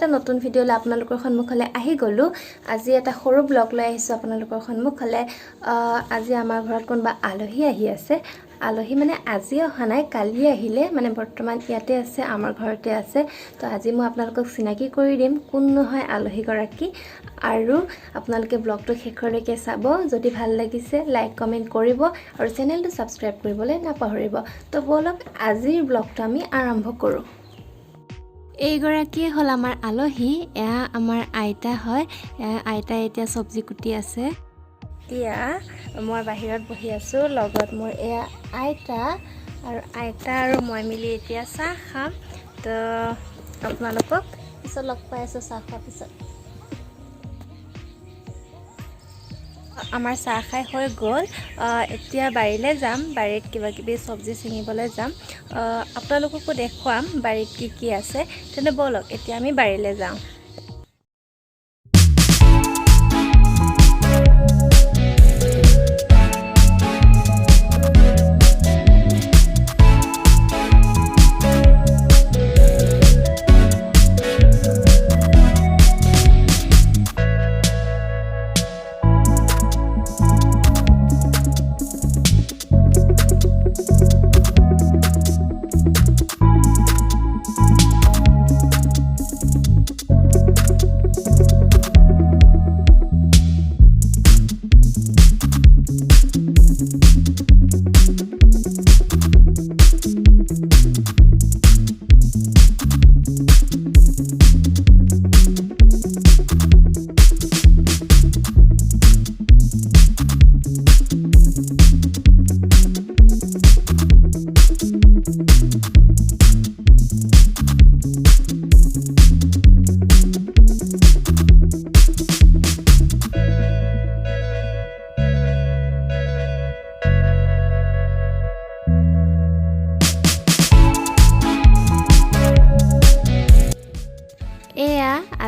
এটা নতুন ভিডিও লৈ আপোনালোকৰ সন্মুখলৈ আহি গলো আজি এটা সৰু ব্লগ লৈ আহিছো আপোনালোকৰ সন্মুখলৈ আজি আমাৰ ঘৰত কোনবা আলহী আহি আছে আলহী মানে আজি অহা নাই কালি আহিলে মানে বৰ্তমান ইয়াতে আছে আমাৰ ঘৰতে আছে তো আজি মই আপোনালোকক চিনাকি কৰি দিম কোন নহয় আলহী গৰাকী আৰু আপোনালোকে ব্লগটো শেষলৈকে চাব যদি ভাল লাগিছে লাইক কমেন্ট কৰিব আৰু চেনেলটো সাবস্ক্ৰাইব কৰিবলৈ নাপাহৰিব তো বলক আজিৰ ব্লগটো আমি আৰম্ভ কৰো এই গৰাকী হল আমাৰ আলহী এয়া আমাৰ আইতা হয় আইতা এতিয়া সবজি কুটি আছে এতিয়া মই বাহিৰত বহি আছো লগত মোৰ এয়া আইতা আৰু মই মিলি এতিয়া চাহ খাম তো আপোনালোকক পিছত লগ পাই আছো চাহ খোৱাৰ পিছত আমাৰ চাহ খাই হৈ গ'ল এতিয়া বাৰীলৈ যাম বাৰীত কিবা কিবি সবজি ছিঙিবলৈ যাম আপোনালোককো দেখুৱাম বাৰীত কি আছে তেনে বলক এতিয়া আমি বাৰীলৈ যাওঁ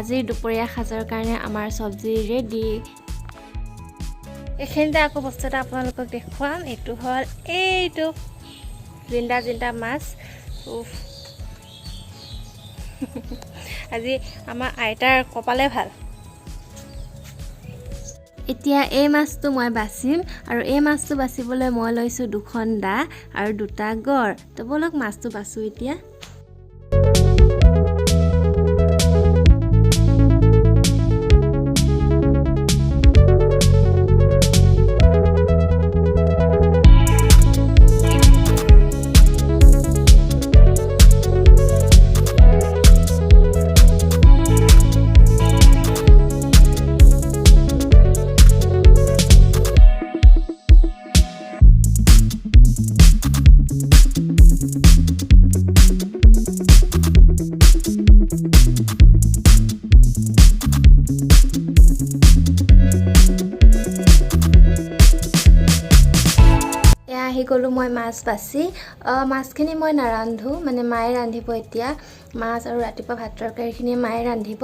আজিৰ দুপৰীয়া সাজৰ কাৰণে আমাৰ সবজি ৰেডি এখিনতে আকৌ বস্তু এটা আপোনালোকক দেখুৱাম এইটো হল এইটো জিন্দা মাছ আজি আমাৰ আইতাৰ কপালে ভাল এতিয়া এই মাছটো মই বাছিম আৰু এই মাছটো বাছিবলৈ মই লৈছো দুখন দা আৰু দুটা গড় তো বলক মাছটো বাছো এতিয়া গলো মই মাছ বাছি মাছখিনি মই নাৰান্ধো মানে মায়ে ৰান্ধিব এতিয়া মাছ আৰু ৰাতিপুৱা ভাত তৰকাৰীখিনি মায়ে ৰান্ধিব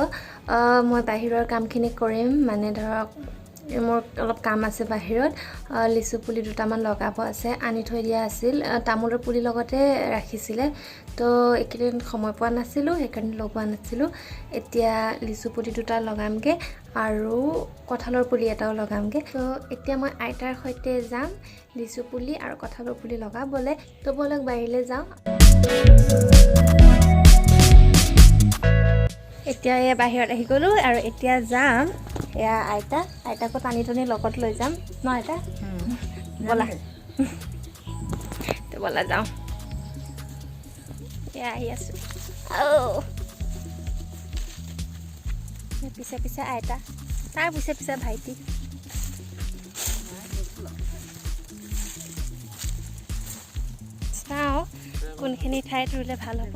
মই বাহিৰৰ কামখিনি কৰিম মানে ধৰক মোৰ অলপ কাম আছে বাহিৰত লিচু পুলি দুটামান লগাব আছে আনি থৈ দিয়া আছিল তামোলৰ পুলি লগতে ৰাখিছিলে তো একেদিন সময় পোৱা নাছিলো সেইকাৰণে লগোৱা নাছিলো এতিয়া লিচু পুলি দুটা লগামগে আৰু কঁঠালৰ পুলি এটাও লগামগে তো এতিয়া মই আইতাৰ সৈতে যাম লিচু পুলি আৰু কঁঠালৰ পুলি লগাবলে তো বলক বাহিৰলৈ যাওঁ এতিয়া এই বাহিৰত আহি গলো আৰু এতিয়া যাম এয়া আইতাকো টানি লগত লৈ যাম ন আইতা বলা তো বলা যাওঁ এয়া আহি আছো পিছে আইতা তাৰ পিছে ভাইটি চাওঁ কোনখিনি ঠাইত ৰুলে ভাল হ'ব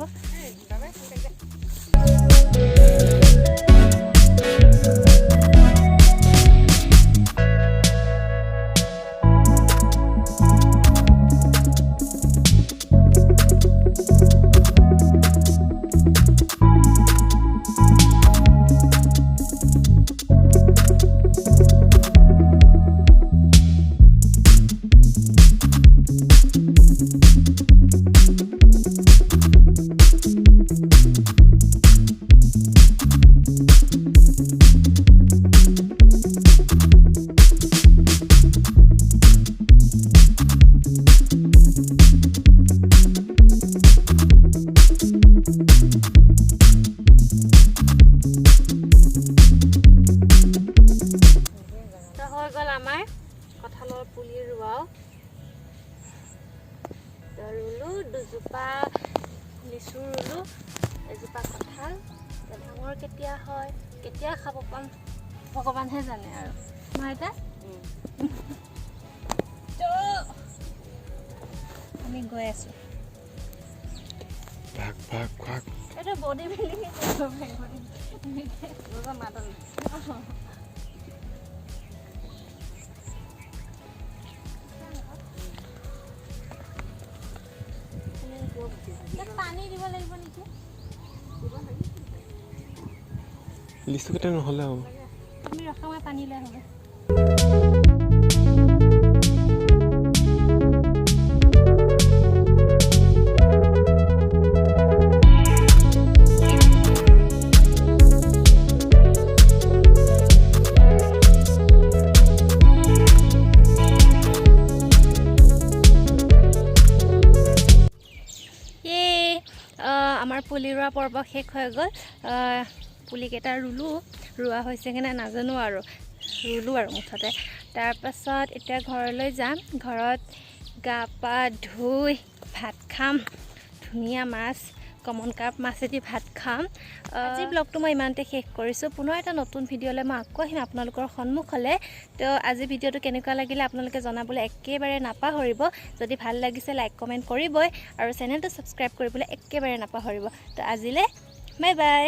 হৈ গ'ল আমাৰ কঁঠালৰ পুলি ৰোৱাও ৰুলো দুজোপা লিচু ৰুলো এজোপা কঁঠাল ডাঙৰ কেতিয়া হয় কেতিয়া খাব পাম ভগৱানহে জানে আৰু নহয় এটা আমি গৈ আছো ভাগ ভাগ ভাগ এটা বডি বিল্ডিং মাতল পানী দিব লাগিব নেকি লিচু কেইটা নহ'লে হ'ব তুমি ৰখা মই পানী লৈ হ'ব আমাৰ পুলি ৰোৱা পৰ্ব শেষ হৈ গ'ল পুলিকেইটা ৰোৱা হৈছেগৈ নে নাজানো আৰু ৰুলোঁ আৰু মুঠতে তাৰপাছত এতিয়া ঘৰলৈ যাম ঘৰত গা পা ধুই ভাত খাম ধুনীয়া মাছ কমন কাপ মাছেদি ভাত খাম আজি ব্লগটো মই ইমানতে শেষ কৰিছোঁ পুনৰ এটা নতুন ভিডিঅ'লৈ মই আকৌ আহিম আপোনালোকৰ সন্মুখলৈ তো আজি ভিডিঅ'টো কেনেকুৱা লাগিলে আপোনালোকে জনাবলৈ একেবাৰে নাপাহৰিব যদি ভাল লাগিছে লাইক কমেণ্ট কৰিবই আৰু চেনেলটো ছাবস্ক্ৰাইব কৰিবলৈ একেবাৰে নাপাহৰিব তো আজিলৈ বাই বাই